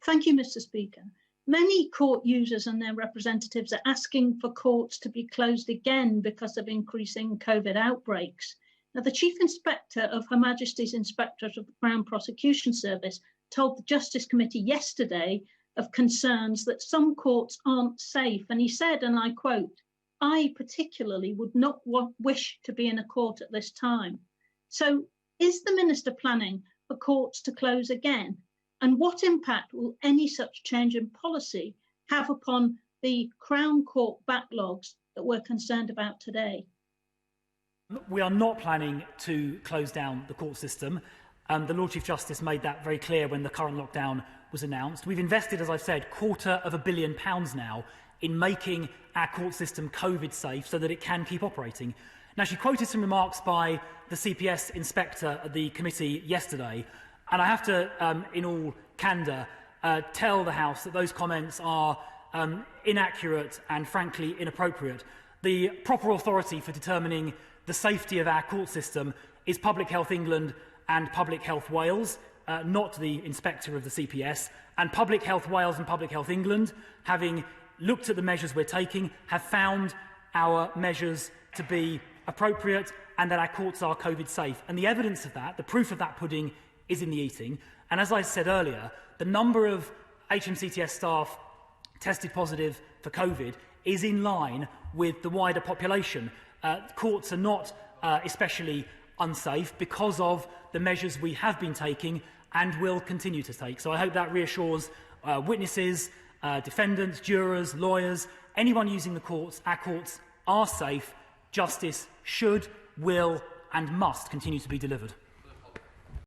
Thank you, Mr. Speaker. Many court users and their representatives are asking for courts to be closed again because of increasing COVID outbreaks. Now, the Chief Inspector of Her Majesty's Inspectorate of the Crown Prosecution Service told the Justice Committee yesterday of concerns that some courts aren't safe. And he said, and I quote, "I particularly would not wish to be in a court at this time." So is the Minister planning for courts to close again? And what impact will any such change in policy have upon the Crown Court backlogs that we're concerned about today? We are not planning to close down the court system. The Lord Chief Justice made that very clear when the current lockdown was announced. We've invested, as I said, £250 million now in making our court system COVID safe so that it can keep operating. Now, she quoted some remarks by the CPS inspector at the committee yesterday, and I have to, in all candour, tell the House that those comments are inaccurate and frankly inappropriate. The proper authority for determining the safety of our court system is Public Health England and Public Health Wales, not the inspector of the CPS. And Public Health Wales and Public Health England, having looked at the measures we're taking, have found our measures to be appropriate and that our courts are COVID safe. And the evidence of that, the proof of that pudding, is in the eating. And as I said earlier, the number of HMCTS staff tested positive for COVID is in line with the wider population. Courts are not especially unsafe because of the measures we have been taking and will continue to take. So I hope that reassures witnesses, defendants, jurors, lawyers, anyone using the courts. Our courts are safe. Justice should, will and must continue to be delivered.